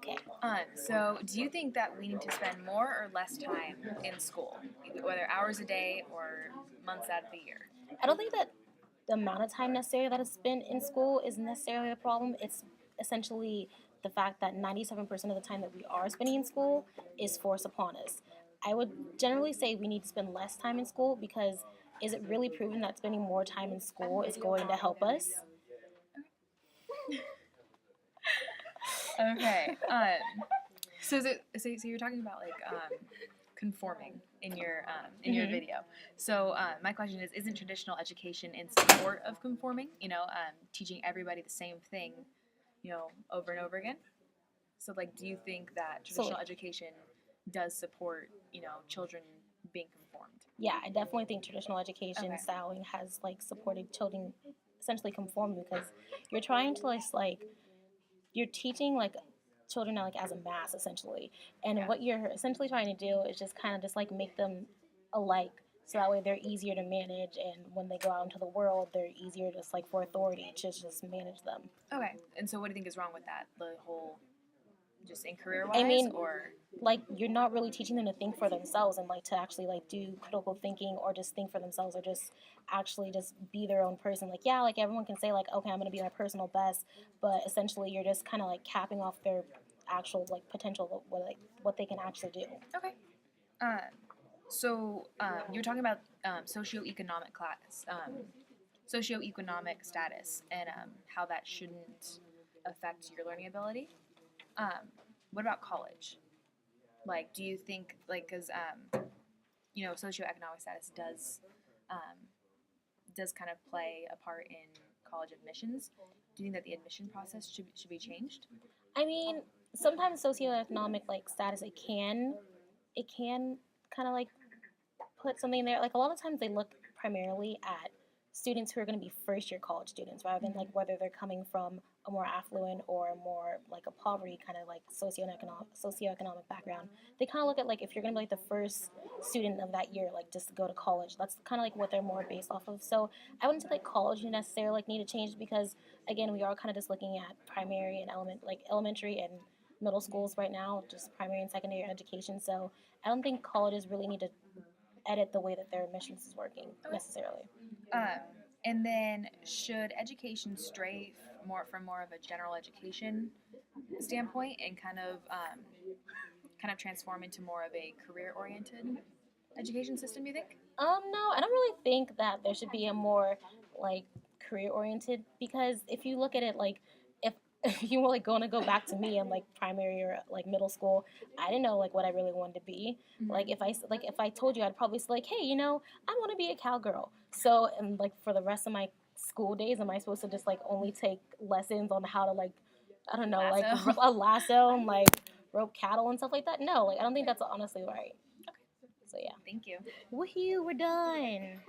Okay. So do you think that we need to spend more or less time in school, whether hours a day or months out of the year? I don't think that the amount of time necessary that is spent in school is necessarily the problem. It's essentially the fact that 97% of the time that we are spending in school is forced upon us. I would generally say we need to spend less time in school because is it really proven that spending more time in school is going to help us? Okay. So you're talking about like conforming in your Hmm. video. So my question is, isn't traditional education in support of conforming? Teaching everybody the same thing, over and over again. So like, do you think that So traditional education does support children being conformed? yeah, I definitely think traditional education Okay. styling has like supported children essentially conform because you're trying to like you're teaching like children like as a mass essentially, and Yeah. what you're essentially trying to do is just kind of just like make them alike so that way they're easier to manage, and when they go out into the world they're easier just like for authority to just manage them. Okay. And so, what do you think is wrong with that? The whole, just in career I wise, mean, or like you're not really teaching them to think for themselves and like to actually like do critical thinking or just think for themselves or just actually just be their own person. Like yeah, like everyone can say like okay, I'm gonna be my personal best, but essentially you're just kind of like capping off their actual like potential of what they can actually do. okay. Uh, so you were talking about socioeconomic class, socioeconomic status, and how that shouldn't affect your learning ability. Um, what about college? Like, do you think like because socioeconomic status um, does kind of play a part in college admissions? Do you think that the admission process should be changed? I mean, sometimes socioeconomic like status it can kind of like put something there. Like a lot of times they look primarily at students who are going to be first year college students rather than like Mm-hmm. whether they're coming from a more affluent or a more like a poverty kind of like socioeconomic background. They kind of look at like if you're going to be like the first student of that year like just to go to college. That's kind of like what they're more based off of. So I wouldn't say like college you necessarily like need to change because again we are kind of just looking at primary and elementary and middle schools right now, just primary and secondary education. So I don't think colleges really need to edit the way that their admissions is working Okay. necessarily. Um, and then should education stray more of a general education standpoint and kind of transform into more of a career oriented education system? You think? No, I don't really think that there should be a more like career oriented because if you look at it like if if you were like going to go back to me in like primary or like middle school, I didn't know like what I really wanted to be. Mm-hmm. Like if I told you, I'd probably say like, hey, I want to be a cowgirl. So and like for the rest of my school days, am I supposed to just like only take lessons on how to like I don't know like Lasso. a lasso and like rope cattle and stuff like that? No, like I don't think that's honestly right. So yeah. Thank you. Woohoo, we're done.